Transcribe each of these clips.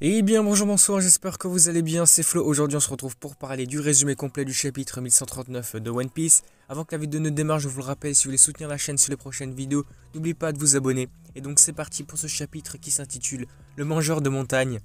Eh bien bonjour, bonsoir, j'espère que vous allez bien, c'est Flo. Aujourd'hui on se retrouve pour parler du résumé complet du chapitre 1139 de One Piece. Avant que la vidéo ne démarre, je vous le rappelle, si vous voulez soutenir la chaîne sur les prochaines vidéos, n'oubliez pas de vous abonner. Et donc c'est parti pour ce chapitre qui s'intitule Le Mangeur de Montagne.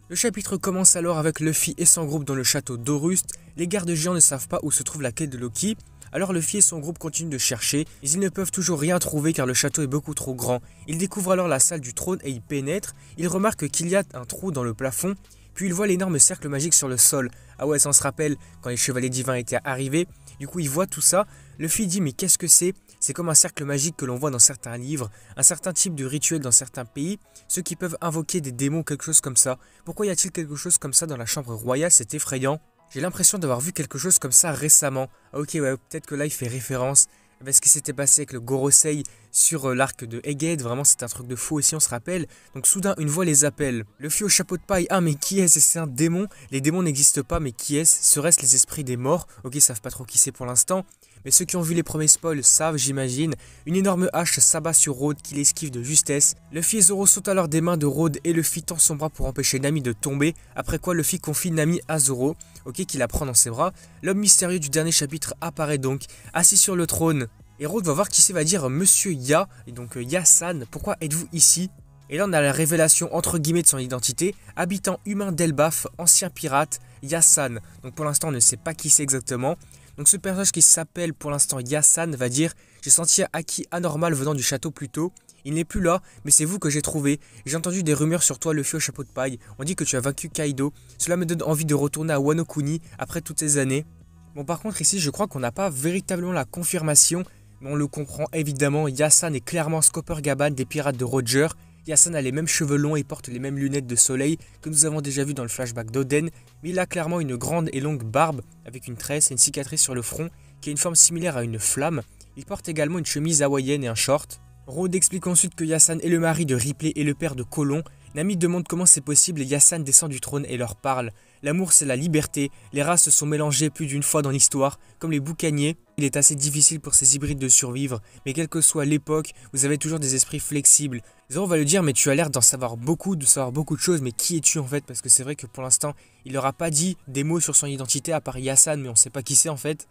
Le chapitre commence alors avec Luffy et son groupe dans le château d'Orust. Les gardes géants ne savent pas où se trouve la quête de Loki. Alors Luffy et son groupe continuent de chercher, mais ils ne peuvent toujours rien trouver car le château est beaucoup trop grand. Ils découvrent alors la salle du trône et y pénètrent. Ils remarquent qu'il y a un trou dans le plafond, puis ils voient l'énorme cercle magique sur le sol. Ah ouais, ça on se rappelle quand les chevaliers divins étaient arrivés. Du coup ils voient tout ça. Luffy dit mais qu'est-ce que c'est? C'est comme un cercle magique que l'on voit dans certains livres, un certain type de rituel dans certains pays, ceux qui peuvent invoquer des démons, quelque chose comme ça. Pourquoi y a-t-il quelque chose comme ça dans la chambre royale? C'est effrayant. J'ai l'impression d'avoir vu quelque chose comme ça récemment. Ah ok, ouais, peut-être que là il fait référence à ce qui s'était passé avec le Gorosei sur l'arc de Egghead. Vraiment c'est un truc de fou aussi, on se rappelle. Donc soudain une voix les appelle. Luffy au chapeau de paille. Ah mais qui est-ce? C'est un démon? Les démons n'existent pas, mais qui est-ce? Serait-ce les esprits des morts? Ok, ils savent pas trop qui c'est pour l'instant. Mais ceux qui ont vu les premiers spoils savent, j'imagine. Une énorme hache s'abat sur Road qui l'esquive de justesse. Luffy et Zoro sautent alors des mains de Road et Luffy tend son bras pour empêcher Nami de tomber. Après quoi Luffy confie Nami à Zoro, ok, qui la prend dans ses bras. L'homme mystérieux du dernier chapitre apparaît donc, assis sur le trône. Et Road va voir qui c'est, va dire Monsieur Ya, et donc Ya-san, pourquoi êtes-vous ici? Et là on a la révélation entre guillemets de son identité, habitant humain d'Elbaf, ancien pirate, Ya-san. Donc pour l'instant on ne sait pas qui c'est exactement. Donc ce personnage qui s'appelle pour l'instant Ya-san va dire j'ai senti un haki anormal venant du château plus tôt. Il n'est plus là, mais c'est vous que j'ai trouvé. J'ai entendu des rumeurs sur toi, Luffy au chapeau de paille. On dit que tu as vaincu Kaido. Cela me donne envie de retourner à Wano Kuni après toutes ces années. Bon par contre ici je crois qu'on n'a pas véritablement la confirmation, mais on le comprend évidemment. Ya-san est clairement Scopper Gaban des pirates de Roger. Ya-san a les mêmes cheveux longs et porte les mêmes lunettes de soleil que nous avons déjà vu dans le flashback d'Oden, mais il a clairement une grande et longue barbe avec une tresse et une cicatrice sur le front qui a une forme similaire à une flamme. Il porte également une chemise hawaïenne et un short. Road explique ensuite que Ya-san est le mari de Ripley et le père de Colon. Nami demande comment c'est possible et Ya-san descend du trône et leur parle. L'amour c'est la liberté, les races se sont mélangées plus d'une fois dans l'histoire, comme les boucaniers. Il est assez difficile pour ces hybrides de survivre, mais quelle que soit l'époque, vous avez toujours des esprits flexibles. Zoro va lui dire mais tu as l'air d'en savoir beaucoup, de savoir beaucoup de choses, mais qui es-tu en fait? Parce que c'est vrai que pour l'instant, il leur a pas dit des mots sur son identité à part Ya-san, mais on sait pas qui c'est en fait.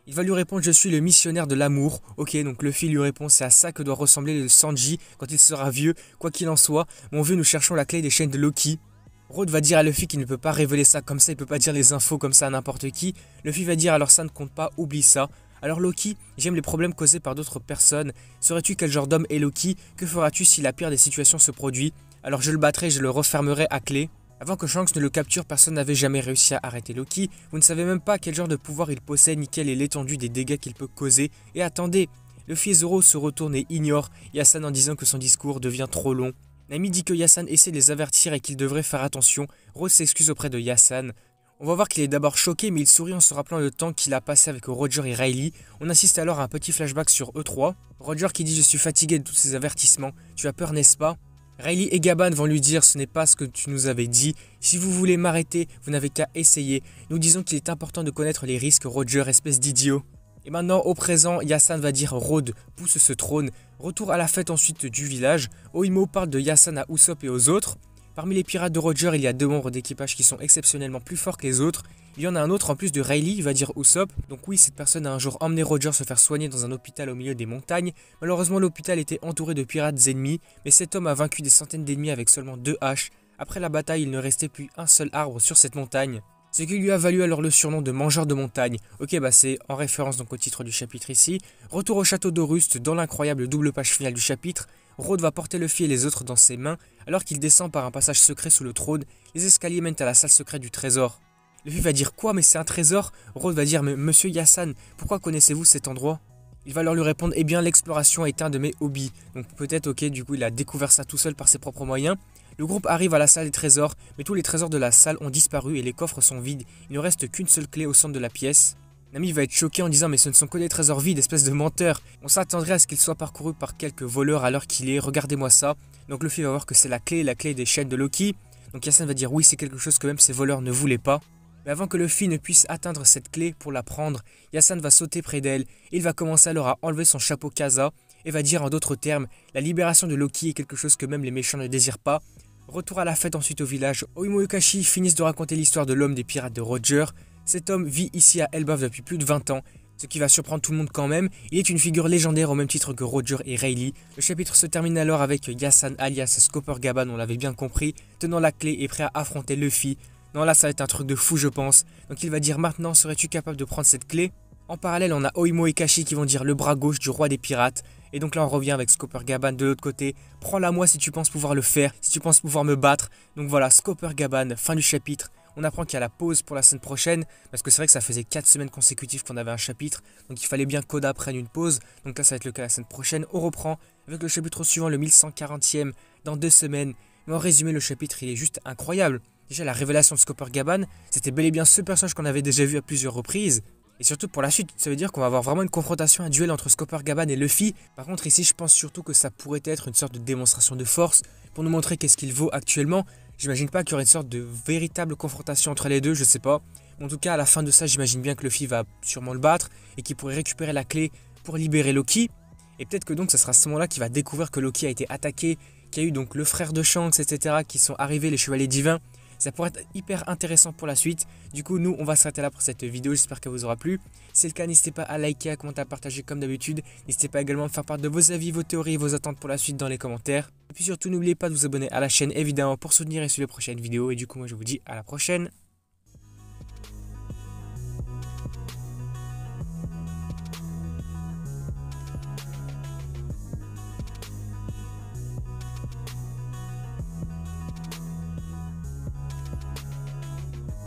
Il va lui répondre je suis le missionnaire de l'amour. Ok, donc Luffy lui répond c'est à ça que doit ressembler le Sanji quand il sera vieux. Quoi qu'il en soit, mon vieux, nous cherchons la clé des chaînes de Loki. Road va dire à Luffy qu'il ne peut pas révéler ça comme ça, il peut pas dire les infos comme ça à n'importe qui. Luffy va dire alors ça ne compte pas, oublie ça. Alors Loki, j'aime les problèmes causés par d'autres personnes. Saurais-tu quel genre d'homme est Loki? Que feras-tu si la pire des situations se produit? Alors je le battrai, je le refermerai à clé. Avant que Shanks ne le capture, personne n'avait jamais réussi à arrêter Loki. Vous ne savez même pas quel genre de pouvoir il possède, ni quelle est l'étendue des dégâts qu'il peut causer. Et attendez, Luffy et Zoro se retournent et ignorent Yasan en disant que son discours devient trop long. Nami dit que Yasan essaie de les avertir et qu'ils devraient faire attention. Rose s'excuse auprès de Yasan. On va voir qu'il est d'abord choqué, mais il sourit en se rappelant le temps qu'il a passé avec Roger et Riley. On assiste alors à un petit flashback sur eux 3. Roger qui dit je suis fatigué de tous ces avertissements. Tu as peur, n'est-ce pas? Riley et Gaban vont lui dire ce n'est pas ce que tu nous avais dit. Si vous voulez m'arrêter, vous n'avez qu'à essayer. Nous disons qu'il est important de connaître les risques, Roger, espèce d'idiot. Et maintenant, au présent, Yasan va dire Road, pousse ce trône. Retour à la fête ensuite du village. Oimo parle de Yasan à Usopp et aux autres. Parmi les pirates de Roger, il y a 2 membres d'équipage qui sont exceptionnellement plus forts que les autres. Il y en a un autre en plus de Riley, il va dire Usopp. Donc oui, cette personne a un jour emmené Roger se faire soigner dans un hôpital au milieu des montagnes. Malheureusement, l'hôpital était entouré de pirates ennemis, mais cet homme a vaincu des centaines d'ennemis avec seulement 2 haches. Après la bataille, il ne restait plus un seul arbre sur cette montagne. Ce qui lui a valu alors le surnom de mangeur de montagne. Ok, bah c'est en référence donc au titre du chapitre ici. Retour au château d'Orust, dans l'incroyable double page finale du chapitre. Road va porter Luffy et les autres dans ses mains, alors qu'il descend par un passage secret sous le trône. Les escaliers mènent à la salle secrète du trésor. Luffy va dire quoi, mais c'est un trésor? Road va dire mais monsieur Yasan, pourquoi connaissez-vous cet endroit? Il va alors lui répondre eh bien l'exploration est un de mes hobbies. Donc peut-être ok, du coup il a découvert ça tout seul par ses propres moyens. Le groupe arrive à la salle des trésors, mais tous les trésors de la salle ont disparu et les coffres sont vides. Il ne reste qu'une seule clé au centre de la pièce. Nami va être choqué en disant mais ce ne sont que des trésors vides, espèce de menteur. On s'attendrait à ce qu'il soit parcouru par quelques voleurs à l'heure qu'il est, regardez-moi ça. Donc Luffy va voir que c'est la clé des chaînes de Loki. Donc Yasan va dire oui c'est quelque chose que même ces voleurs ne voulaient pas. Mais avant que Luffy ne puisse atteindre cette clé pour la prendre, Yasan va sauter près d'elle. Il va commencer alors à enlever son chapeau Kaza et va dire en d'autres termes, la libération de Loki est quelque chose que même les méchants ne désirent pas. Retour à la fête ensuite au village, Oimo et Kashi finissent de raconter l'histoire de l'homme des pirates de Roger. Cet homme vit ici à Elbaf depuis plus de 20 ans, ce qui va surprendre tout le monde quand même. Il est une figure légendaire au même titre que Roger et Rayleigh. Le chapitre se termine alors avec Yasan alias Scopper Gaban, on l'avait bien compris, tenant la clé et prêt à affronter Luffy. Non là ça va être un truc de fou je pense. Donc il va dire maintenant serais-tu capable de prendre cette clé? En parallèle on a Oimo et Kashi qui vont dire le bras gauche du roi des pirates. Et donc là on revient avec Scopper Gaban de l'autre côté. Prends-la moi si tu penses pouvoir le faire, si tu penses pouvoir me battre. Donc voilà, Scopper Gaban, fin du chapitre. On apprend qu'il y a la pause pour la semaine prochaine, parce que c'est vrai que ça faisait 4 semaines consécutives qu'on avait un chapitre, donc il fallait bien qu'Oda prenne une pause. Donc là ça va être le cas la semaine prochaine. On reprend avec le chapitre suivant, le 1140e, dans 2 semaines. Mais en résumé, le chapitre il est juste incroyable. Déjà la révélation de Scopper Gaban, c'était bel et bien ce personnage qu'on avait déjà vu à plusieurs reprises. Et surtout pour la suite, ça veut dire qu'on va avoir vraiment une confrontation, un duel entre Scopper Gaban et Luffy. Par contre ici je pense surtout que ça pourrait être une sorte de démonstration de force pour nous montrer qu'est-ce qu'il vaut actuellement. J'imagine pas qu'il y aurait une sorte de véritable confrontation entre les deux, je sais pas. En tout cas à la fin de ça j'imagine bien que Luffy va sûrement le battre et qu'il pourrait récupérer la clé pour libérer Loki. Et peut-être que donc ce sera à ce moment-là qu'il va découvrir que Loki a été attaqué, qu'il y a eu donc le frère de Shanks, etc. qui sont arrivés, les chevaliers divins. Ça pourrait être hyper intéressant pour la suite. Du coup, nous, on va s'arrêter là pour cette vidéo. J'espère qu'elle vous aura plu. Si c'est le cas, n'hésitez pas à liker, à commenter, à partager comme d'habitude. N'hésitez pas également à me faire part de vos avis, vos théories et vos attentes pour la suite dans les commentaires. Et puis surtout, n'oubliez pas de vous abonner à la chaîne, évidemment, pour soutenir et suivre les prochaines vidéos. Et du coup, moi, je vous dis à la prochaine.